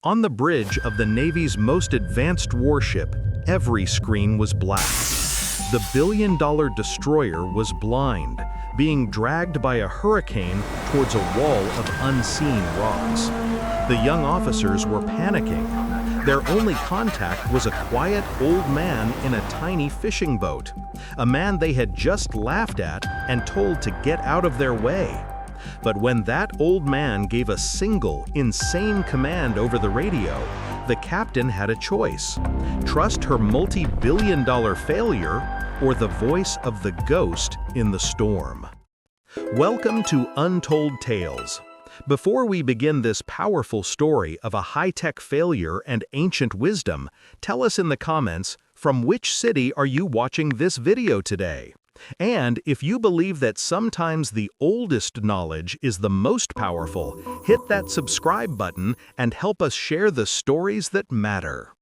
On the bridge of the Navy's most advanced warship, every screen was black. The billion-dollar destroyer was blind, being dragged by a hurricane towards a wall of unseen rocks. The young officers were panicking. Their only contact was a quiet old man in a tiny fishing boat, a man they had just laughed at and told to get out of their way. But when that old man gave a single, insane command over the radio, the captain had a choice: trust her multi-billion-dollar failure or the voice of the ghost in the storm. Welcome to Untold Tales. Before we begin this powerful story of a high-tech failure and ancient wisdom, tell us in the comments, from which city are you watching this video today? And if you believe that sometimes the oldest knowledge is the most powerful, hit that subscribe button and help us share the stories that matter.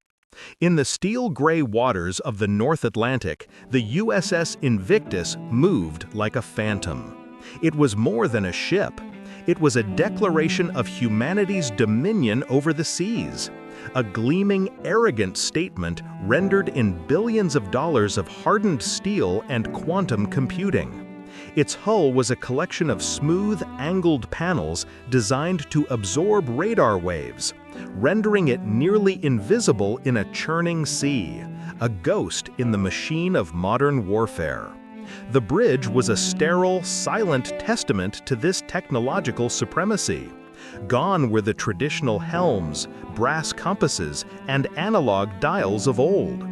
In the steel-gray waters of the North Atlantic, the USS Invictus moved like a phantom. It was more than a ship. It was a declaration of humanity's dominion over the seas. A gleaming, arrogant statement rendered in billions of dollars of hardened steel and quantum computing. Its hull was a collection of smooth, angled panels designed to absorb radar waves, rendering it nearly invisible in a churning sea, a ghost in the machine of modern warfare. The bridge was a sterile, silent testament to this technological supremacy. Gone were the traditional helms, brass compasses, and analog dials of old.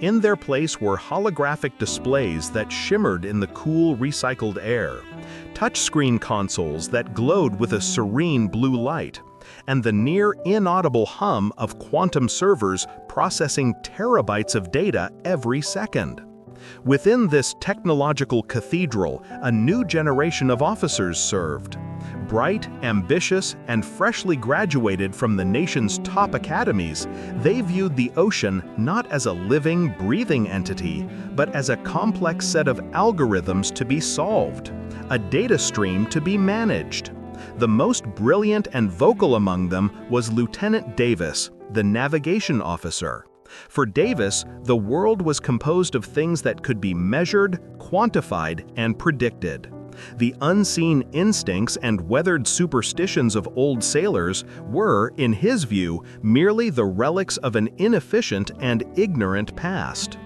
In their place were holographic displays that shimmered in the cool, recycled air, touchscreen consoles that glowed with a serene blue light, and the near-inaudible hum of quantum servers processing terabytes of data every second. Within this technological cathedral, a new generation of officers served. Bright, ambitious, and freshly graduated from the nation's top academies, they viewed the ocean not as a living, breathing entity, but as a complex set of algorithms to be solved, a data stream to be managed. The most brilliant and vocal among them was Lieutenant Davis, the navigation officer. For Davis, the world was composed of things that could be measured, quantified, and predicted. The unseen instincts and weathered superstitions of old sailors were, in his view, merely the relics of an inefficient and ignorant past.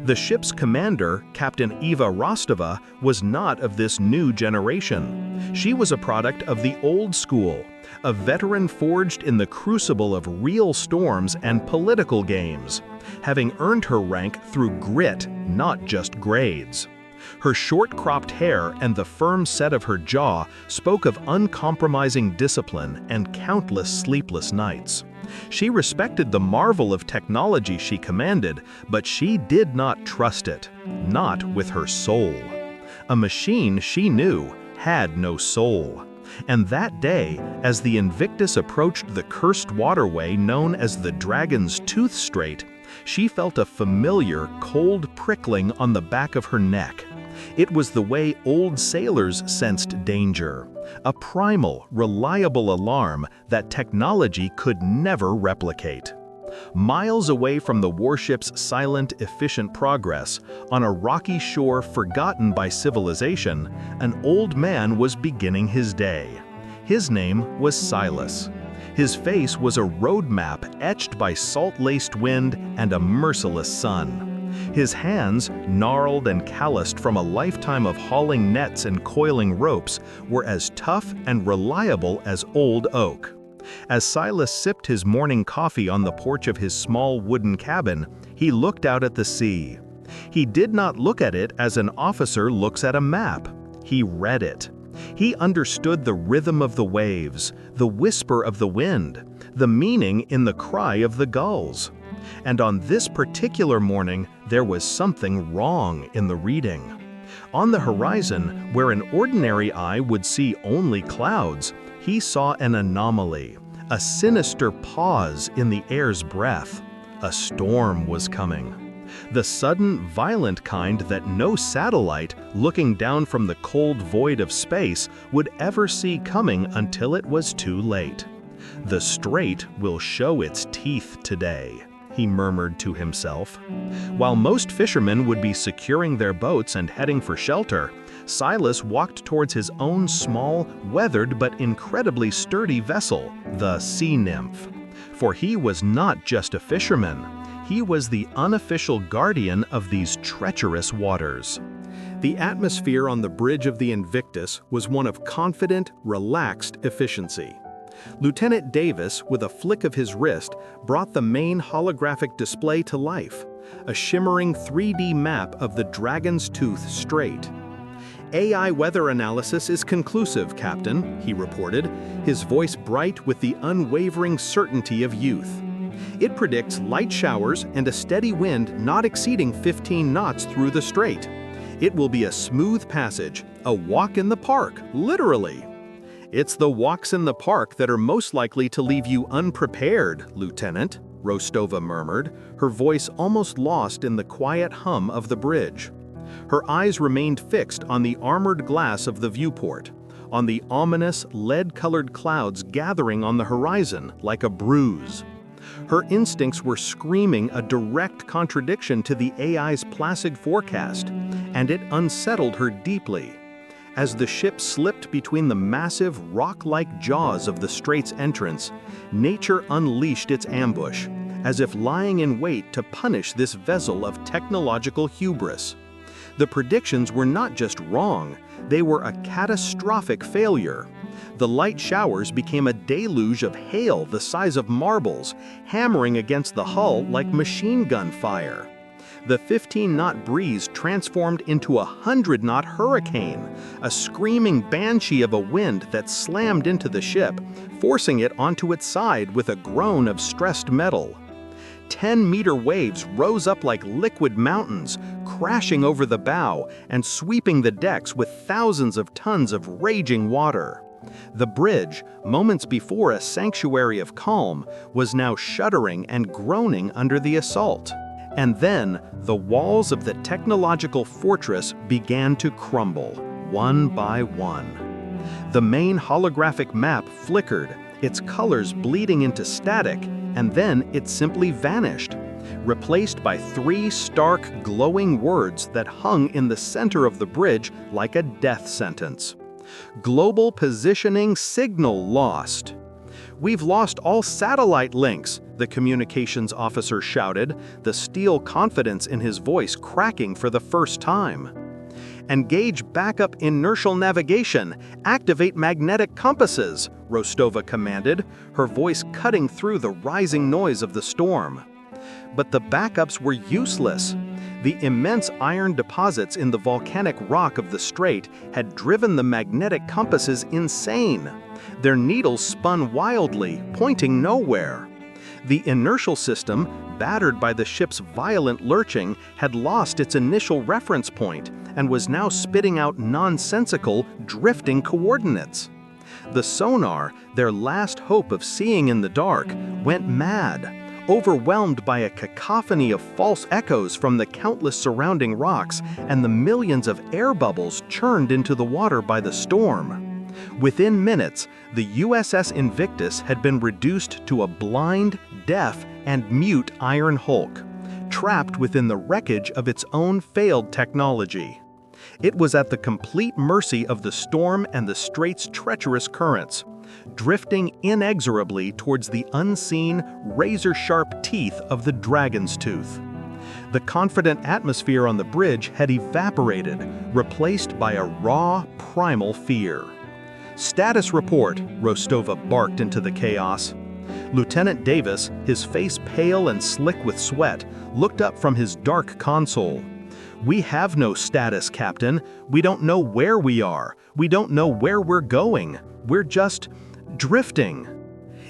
The ship's commander, Captain Eva Rostova, was not of this new generation. She was a product of the old school, a veteran forged in the crucible of real storms and political games, having earned her rank through grit, not just grades. Her short-cropped hair and the firm set of her jaw spoke of uncompromising discipline and countless sleepless nights. She respected the marvel of technology she commanded, but she did not trust it, not with her soul. A machine, she knew, had no soul. And that day, as the Invictus approached the cursed waterway known as the Dragon's Tooth Strait, she felt a familiar, cold prickling on the back of her neck. It was the way old sailors sensed danger, a primal, reliable alarm that technology could never replicate. Miles away from the warship's silent, efficient progress, on a rocky shore forgotten by civilization, an old man was beginning his day. His name was Silas. His face was a road map etched by salt-laced wind and a merciless sun. His hands, gnarled and calloused from a lifetime of hauling nets and coiling ropes, were as tough and reliable as old oak. As Silas sipped his morning coffee on the porch of his small wooden cabin, he looked out at the sea. He did not look at it as an officer looks at a map. He read it. He understood the rhythm of the waves, the whisper of the wind, the meaning in the cry of the gulls. And on this particular morning, there was something wrong in the reading. On the horizon, where an ordinary eye would see only clouds, he saw an anomaly, a sinister pause in the air's breath. A storm was coming. The sudden, violent kind that no satellite, looking down from the cold void of space, would ever see coming until it was too late. "The strait will show its teeth today," he murmured to himself. While most fishermen would be securing their boats and heading for shelter, Silas walked towards his own small, weathered but incredibly sturdy vessel, the Sea Nymph. For he was not just a fisherman, he was the unofficial guardian of these treacherous waters. The atmosphere on the bridge of the Invictus was one of confident, relaxed efficiency. Lieutenant Davis, with a flick of his wrist, brought the main holographic display to life, a shimmering 3D map of the Dragon's Tooth Strait. "AI weather analysis is conclusive, Captain," he reported, his voice bright with the unwavering certainty of youth. "It predicts light showers and a steady wind not exceeding 15 knots through the strait. It will be a smooth passage, a walk in the park, literally." "It's the walks in the park that are most likely to leave you unprepared, Lieutenant," Rostova murmured, her voice almost lost in the quiet hum of the bridge. Her eyes remained fixed on the armored glass of the viewport, on the ominous, lead-colored clouds gathering on the horizon like a bruise. Her instincts were screaming a direct contradiction to the AI's placid forecast, and it unsettled her deeply. As the ship slipped between the massive, rock-like jaws of the strait's entrance, nature unleashed its ambush, as if lying in wait to punish this vessel of technological hubris. The predictions were not just wrong, they were a catastrophic failure. The light showers became a deluge of hail the size of marbles, hammering against the hull like machine gun fire. The 15-knot breeze transformed to a 100-knot hurricane, a screaming banshee of a wind that slammed into the ship, forcing it onto its side with a groan of stressed metal. 10-meter waves rose up like liquid mountains, crashing over the bow and sweeping the decks with thousands of tons of raging water. The bridge, moments before a sanctuary of calm, was now shuddering and groaning under the assault. And then, the walls of the technological fortress began to crumble, one by one. The main holographic map flickered, its colors bleeding into static, and then it simply vanished, replaced by 3 stark, glowing words that hung in the center of the bridge like a death sentence. "Global positioning signal lost." "We've lost all satellite links," the communications officer shouted, the steel confidence in his voice cracking for the first time. "Engage backup inertial navigation. Activate magnetic compasses," Rostova commanded, her voice cutting through the rising noise of the storm. But the backups were useless. The immense iron deposits in the volcanic rock of the strait had driven the magnetic compasses insane. Their needles spun wildly, pointing nowhere. The inertial system, battered by the ship's violent lurching, had lost its initial reference point and was now spitting out nonsensical, drifting coordinates. The sonar, their last hope of seeing in the dark, went mad, overwhelmed by a cacophony of false echoes from the countless surrounding rocks and the millions of air bubbles churned into the water by the storm. Within minutes, the USS Invictus had been reduced to a blind, deaf, and mute iron hulk, trapped within the wreckage of its own failed technology. It was at the complete mercy of the storm and the strait's treacherous currents, drifting inexorably towards the unseen, razor-sharp teeth of the Dragon's Tooth. The confident atmosphere on the bridge had evaporated, replaced by a raw, primal fear. "Status report," Rostova barked into the chaos. Lieutenant Davis, his face pale and slick with sweat, looked up from his dark console. "We have no status, Captain. We don't know where we are. We don't know where we're going. We're just drifting."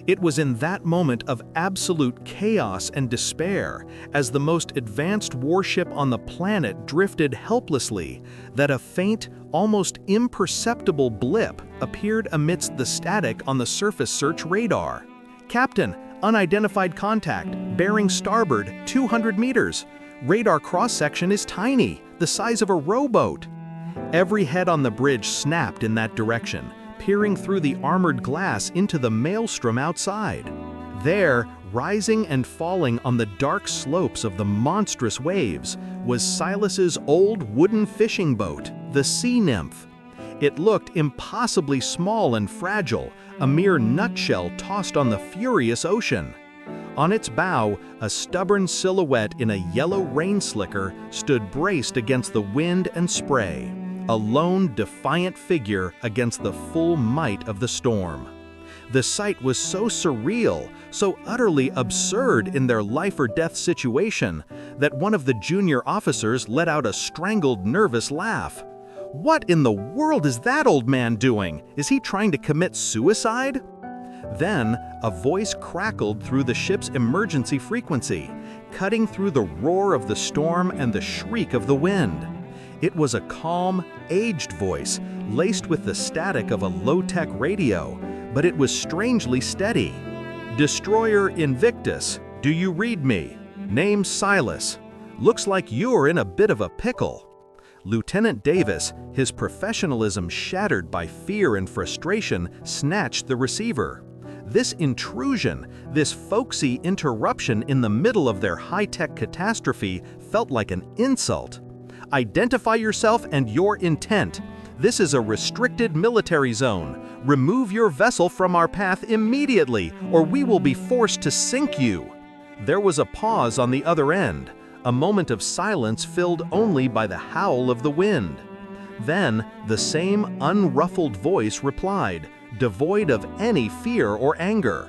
It was in that moment of absolute chaos and despair, as the most advanced warship on the planet drifted helplessly, that a faint, almost imperceptible blip appeared amidst the static on the surface search radar. "Captain, unidentified contact, bearing starboard, 200 meters. Radar cross-section is tiny, the size of a rowboat." Every head on the bridge snapped in that direction, peering through the armored glass into the maelstrom outside. There, rising and falling on the dark slopes of the monstrous waves, was Silas's old wooden fishing boat, the Sea Nymph. It looked impossibly small and fragile, a mere nutshell tossed on the furious ocean. On its bow, a stubborn silhouette in a yellow rain slicker stood braced against the wind and spray, a lone, defiant figure against the full might of the storm. The sight was so surreal, so utterly absurd in their life-or-death situation, that one of the junior officers let out a strangled, nervous laugh. "What in the world is that old man doing? Is he trying to commit suicide?" Then, a voice crackled through the ship's emergency frequency, cutting through the roar of the storm and the shriek of the wind. It was a calm, aged voice, laced with the static of a low-tech radio, but it was strangely steady. "Destroyer Invictus, do you read me? Name Silas. Looks like you're in a bit of a pickle." Lieutenant Davis, his professionalism shattered by fear and frustration, snatched the receiver. This intrusion, this folksy interruption in the middle of their high-tech catastrophe felt like an insult. "Identify yourself and your intent. This is a restricted military zone. Remove your vessel from our path immediately, or we will be forced to sink you." There was a pause on the other end, a moment of silence filled only by the howl of the wind. Then, the same unruffled voice replied, devoid of any fear or anger.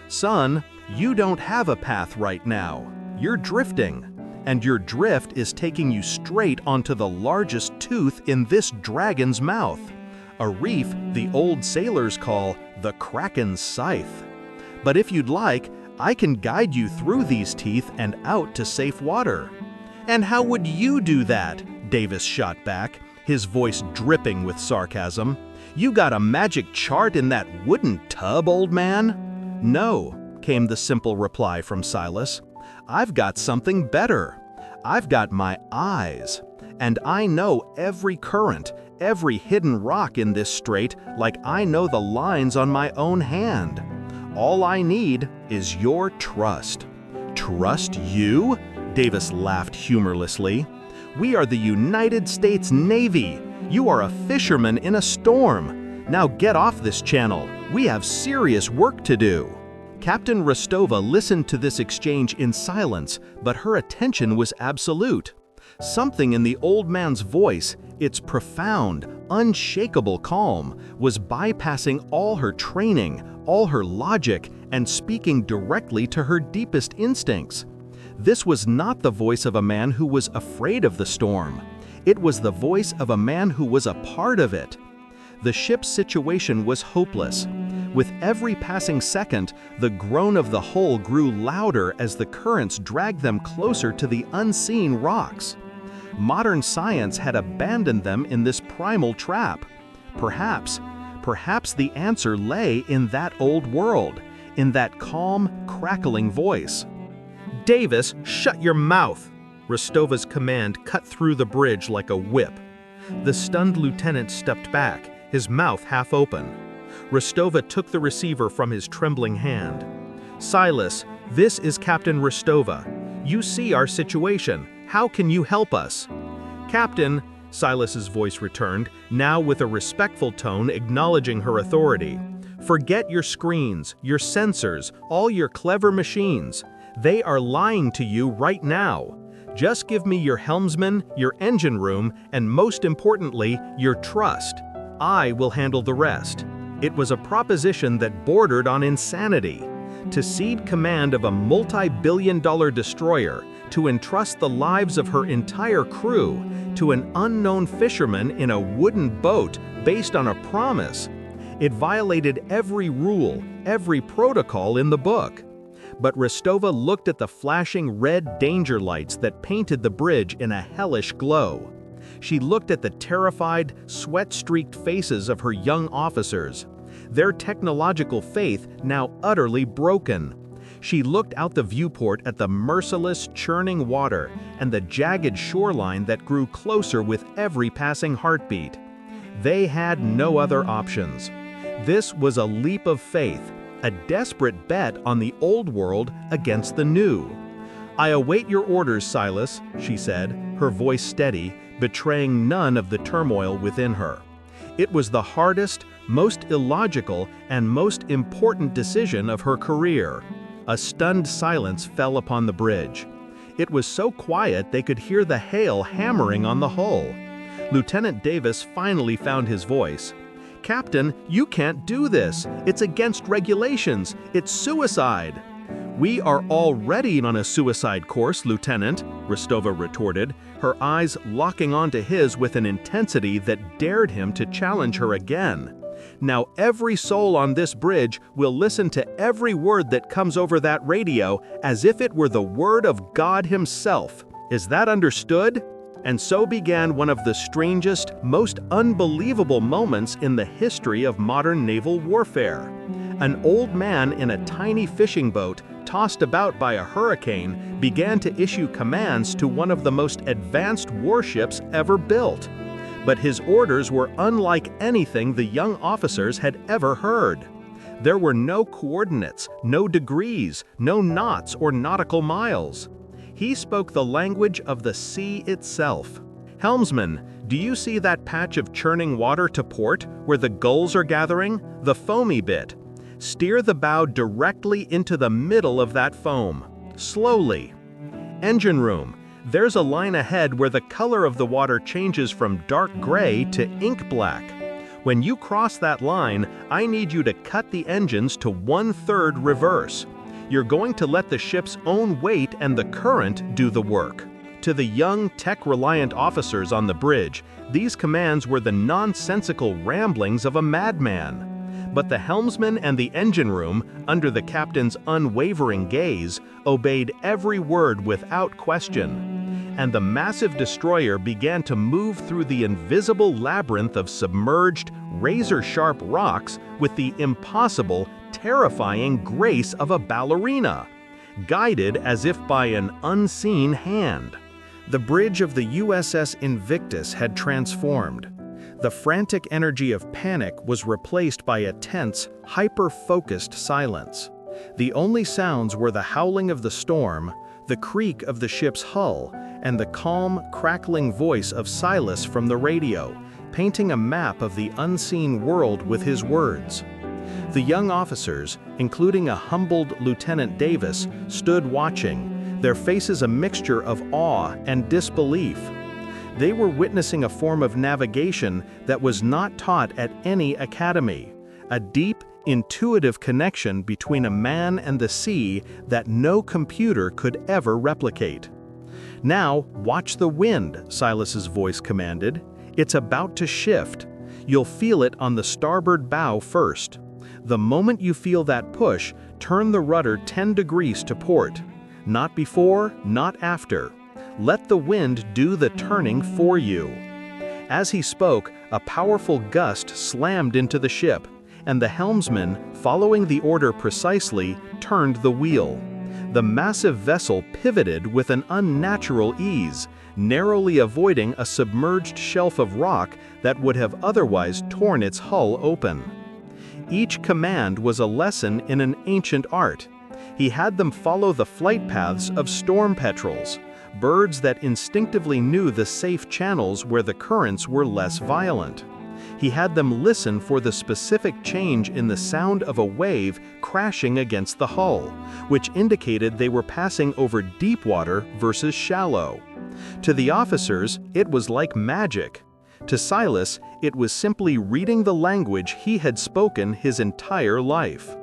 "Son, you don't have a path right now. You're drifting. And your drift is taking you straight onto the largest tooth in this dragon's mouth. A reef the old sailors call the Kraken's scythe. But if you'd like, I can guide you through these teeth and out to safe water." "And how would you do that?" Davis shot back, his voice dripping with sarcasm. "You got a magic chart in that wooden tub, old man?" "No," came the simple reply from Silas. "I've got something better. I've got my eyes, and I know every current, every hidden rock in this strait like I know the lines on my own hand. All I need is your trust." "Trust you?" Davis laughed humorlessly. "We are the United States Navy. You are a fisherman in a storm. Now get off this channel. We have serious work to do." Captain Rostova listened to this exchange in silence, but her attention was absolute. Something in the old man's voice, its profound, unshakable calm, was bypassing all her training, all her logic, and speaking directly to her deepest instincts. This was not the voice of a man who was afraid of the storm. It was the voice of a man who was a part of it. The ship's situation was hopeless. With every passing second, the groan of the hull grew louder as the currents dragged them closer to the unseen rocks. Modern science had abandoned them in this primal trap. Perhaps the answer lay in that old world, in that calm, crackling voice. "Davis, shut your mouth!" Rostova's command cut through the bridge like a whip. The stunned lieutenant stepped back, his mouth half open. Rostova took the receiver from his trembling hand. "Silas, this is Captain Rostova. You see our situation. How can you help us?" "Captain," Silas's voice returned, now with a respectful tone acknowledging her authority. "Forget your screens, your sensors, all your clever machines. They are lying to you right now. Just give me your helmsman, your engine room, and most importantly, your trust. I will handle the rest." It was a proposition that bordered on insanity. To cede command of a multi-billion-dollar destroyer, to entrust the lives of her entire crew to an unknown fisherman in a wooden boat based on a promise. It violated every rule, every protocol in the book. But Rostova looked at the flashing red danger lights that painted the bridge in a hellish glow. She looked at the terrified, sweat-streaked faces of her young officers, their technological faith now utterly broken. She looked out the viewport at the merciless, churning water and the jagged shoreline that grew closer with every passing heartbeat. They had no other options. This was a leap of faith, a desperate bet on the old world against the new. "I await your orders, Silas," she said, her voice steady, betraying none of the turmoil within her. It was the hardest, most illogical, and most important decision of her career. A stunned silence fell upon the bridge. It was so quiet they could hear the hail hammering on the hull. Lieutenant Davis finally found his voice. "Captain, you can't do this. It's against regulations. It's suicide." "We are already on a suicide course, Lieutenant," Rostova retorted, her eyes locking onto his with an intensity that dared him to challenge her again. "Now every soul on this bridge will listen to every word that comes over that radio as if it were the word of God himself. Is that understood?" And so began one of the strangest, most unbelievable moments in the history of modern naval warfare. An old man in a tiny fishing boat, tossed about by a hurricane, began to issue commands to one of the most advanced warships ever built. But his orders were unlike anything the young officers had ever heard. There were no coordinates, no degrees, no knots or nautical miles. He spoke the language of the sea itself. "Helmsman, do you see that patch of churning water to port, where the gulls are gathering? The foamy bit. Steer the bow directly into the middle of that foam. Slowly. Engine room, there's a line ahead where the color of the water changes from dark gray to ink black. When you cross that line, I need you to cut the engines to 1/3 reverse. You're going to let the ship's own weight and the current do the work." To the young, tech-reliant officers on the bridge, these commands were the nonsensical ramblings of a madman. But the helmsman and the engine room, under the captain's unwavering gaze, obeyed every word without question. And the massive destroyer began to move through the invisible labyrinth of submerged, razor-sharp rocks with the impossible, terrifying grace of a ballerina, guided as if by an unseen hand. The bridge of the USS Invictus had transformed. The frantic energy of panic was replaced by a tense, hyper-focused silence. The only sounds were the howling of the storm, the creak of the ship's hull, and the calm, crackling voice of Silas from the radio, painting a map of the unseen world with his words. The young officers, including a humbled Lieutenant Davis, stood watching, their faces a mixture of awe and disbelief. They were witnessing a form of navigation that was not taught at any academy, a deep, intuitive connection between a man and the sea that no computer could ever replicate. "Now, watch the wind," Silas's voice commanded. "It's about to shift. You'll feel it on the starboard bow first. The moment you feel that push, turn the rudder 10 degrees to port. Not before, not after. Let the wind do the turning for you." As he spoke, a powerful gust slammed into the ship, and the helmsman, following the order precisely, turned the wheel. The massive vessel pivoted with an unnatural ease, narrowly avoiding a submerged shelf of rock that would have otherwise torn its hull open. Each command was a lesson in an ancient art. He had them follow the flight paths of storm petrels, birds that instinctively knew the safe channels where the currents were less violent. He had them listen for the specific change in the sound of a wave crashing against the hull, which indicated they were passing over deep water versus shallow. To the officers, it was like magic. To Silas, it was simply reading the language he had spoken his entire life.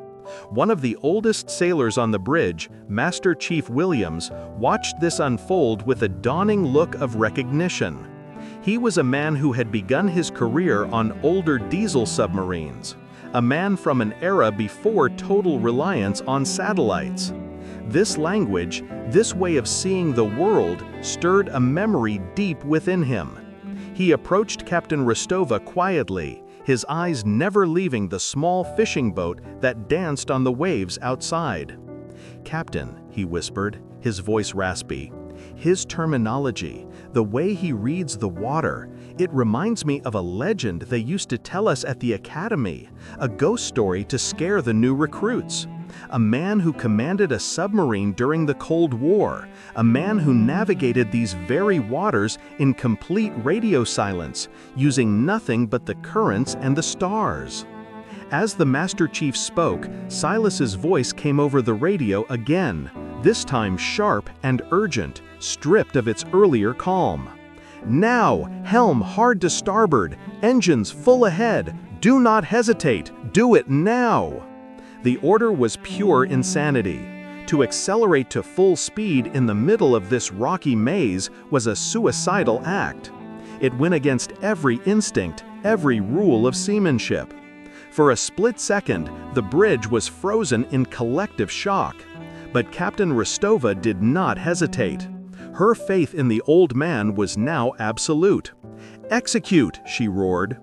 One of the oldest sailors on the bridge, Master Chief Williams, watched this unfold with a dawning look of recognition. He was a man who had begun his career on older diesel submarines, a man from an era before total reliance on satellites. This language, this way of seeing the world, stirred a memory deep within him. He approached Captain Rostova quietly, his eyes never leaving the small fishing boat that danced on the waves outside. "Captain," he whispered, his voice raspy, His terminology, the way he reads the water, it reminds me of a legend they used to tell us at the academy, a ghost story to scare the new recruits. A man who commanded a submarine during the Cold War, a man who navigated these very waters in complete radio silence, using nothing but the currents and the stars. As the Master Chief spoke, Silas's voice came over the radio again, this time sharp and urgent, stripped of its earlier calm. "Now, helm hard to starboard, engines full ahead, do not hesitate, do it now!" The order was pure insanity. To accelerate to full speed in the middle of this rocky maze was a suicidal act. It went against every instinct, every rule of seamanship. For a split second, the bridge was frozen in collective shock. But Captain Rostova did not hesitate. Her faith in the old man was now absolute. "Execute!" she roared.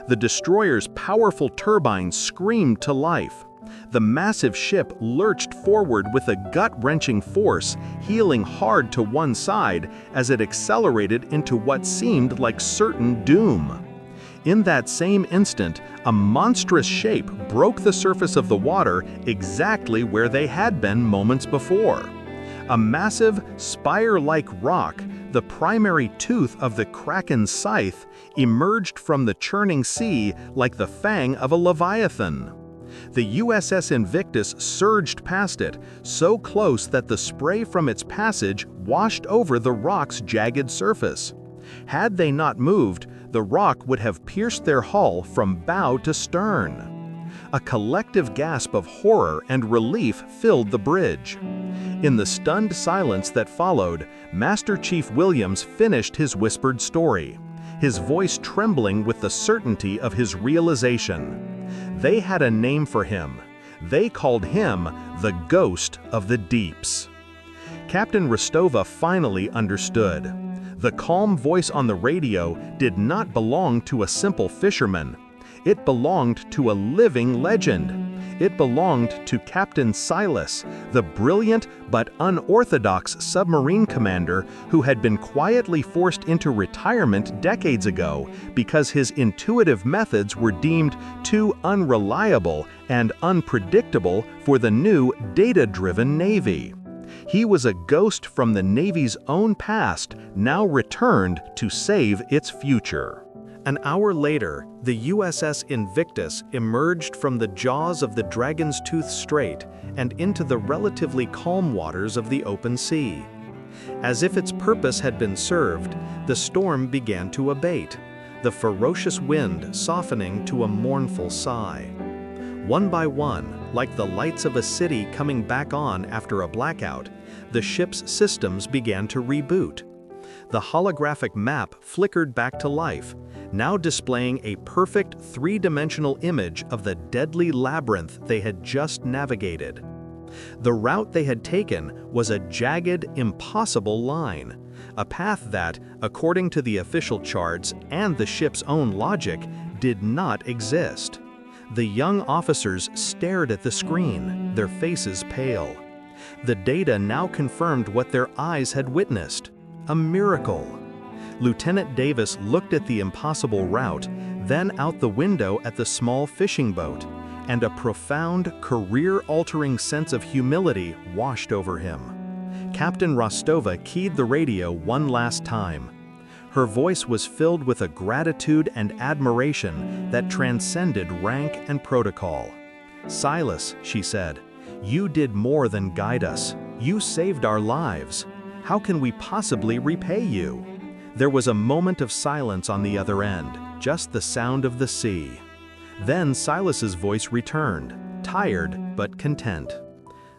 The destroyer's powerful turbines screamed to life. The massive ship lurched forward with a gut-wrenching force, heeling hard to one side as it accelerated into what seemed like certain doom. In that same instant, a monstrous shape broke the surface of the water exactly where they had been moments before. A massive, spire-like rock, the primary tooth of the Kraken's scythe, emerged from the churning sea like the fang of a leviathan. The USS Invictus surged past it, so close that the spray from its passage washed over the rock's jagged surface. Had they not moved, the rock would have pierced their hull from bow to stern. A collective gasp of horror and relief filled the bridge. In the stunned silence that followed, Master Chief Williams finished his whispered story, his voice trembling with the certainty of his realization. They had a name for him. They called him the Ghost of the Deeps. Captain Rostova finally understood. The calm voice on the radio did not belong to a simple fisherman. It belonged to a living legend. It belonged to Captain Silas, the brilliant but unorthodox submarine commander who had been quietly forced into retirement decades ago because his intuitive methods were deemed too unreliable and unpredictable for the new data-driven Navy. He was a ghost from the Navy's own past, now returned to save its future. An hour later, the USS Invictus emerged from the jaws of the Dragon's Tooth Strait and into the relatively calm waters of the open sea. As if its purpose had been served, the storm began to abate, the ferocious wind softening to a mournful sigh. One by one, like the lights of a city coming back on after a blackout, the ship's systems began to reboot. The holographic map flickered back to life, now displaying a perfect three-dimensional image of the deadly labyrinth they had just navigated. The route they had taken was a jagged, impossible line, a path that, according to the official charts and the ship's own logic, did not exist. The young officers stared at the screen, their faces pale. The data now confirmed what their eyes had witnessed: a miracle. Lieutenant Davis looked at the impossible route, then out the window at the small fishing boat, and a profound, career-altering sense of humility washed over him. Captain Rostova keyed the radio one last time. Her voice was filled with a gratitude and admiration that transcended rank and protocol. "Silas," she said, "you did more than guide us. You saved our lives. How can we possibly repay you?" There was a moment of silence on the other end, just the sound of the sea. Then Silas's voice returned, tired but content.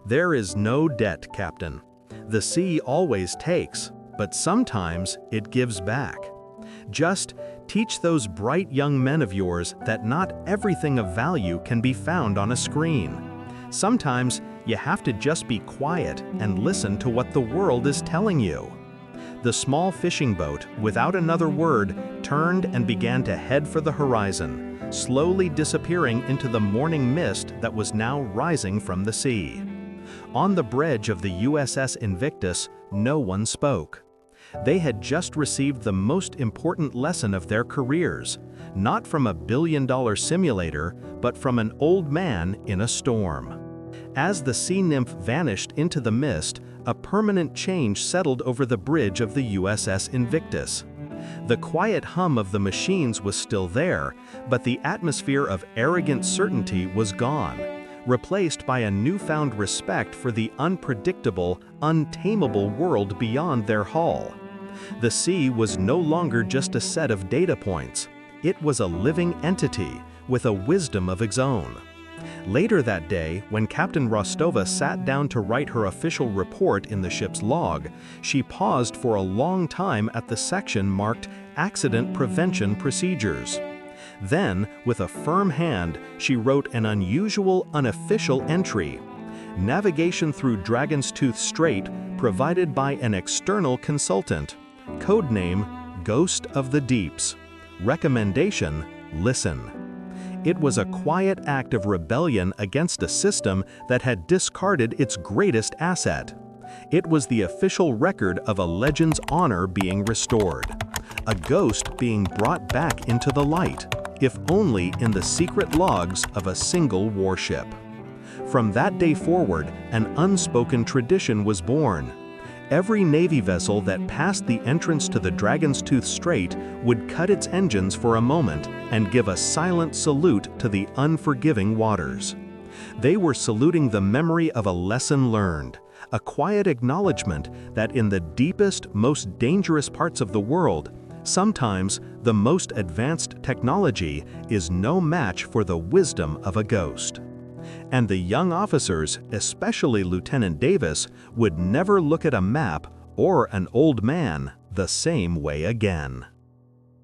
"There is no debt, Captain. The sea always takes, but sometimes it gives back. Just teach those bright young men of yours that not everything of value can be found on a screen. Sometimes you have to just be quiet and listen to what the world is telling you." The small fishing boat, without another word, turned and began to head for the horizon, slowly disappearing into the morning mist that was now rising from the sea. On the bridge of the USS Invictus, no one spoke. They had just received the most important lesson of their careers, not from a billion-dollar simulator, but from an old man in a storm. As the sea nymph vanished into the mist, a permanent change settled over the bridge of the USS Invictus. The quiet hum of the machines was still there, but the atmosphere of arrogant certainty was gone, replaced by a newfound respect for the unpredictable, untamable world beyond their hull. The sea was no longer just a set of data points. It was a living entity with a wisdom of its own. Later that day, when Captain Rostova sat down to write her official report in the ship's log, she paused for a long time at the section marked Accident Prevention Procedures. Then, with a firm hand, she wrote an unusual, unofficial entry: Navigation through Dragon's Tooth Strait provided by an external consultant. Codename, Ghost of the Deeps. Recommendation, listen. It was a quiet act of rebellion against a system that had discarded its greatest asset. It was the official record of a legend's honor being restored. A ghost being brought back into the light, if only in the secret logs of a single warship. From that day forward, an unspoken tradition was born. Every Navy vessel that passed the entrance to the Dragon's Tooth Strait would cut its engines for a moment and give a silent salute to the unforgiving waters. They were saluting the memory of a lesson learned, a quiet acknowledgement that in the deepest, most dangerous parts of the world, sometimes the most advanced technology is no match for the wisdom of a ghost. And the young officers, especially Lieutenant Davis, would never look at a map or an old man the same way again.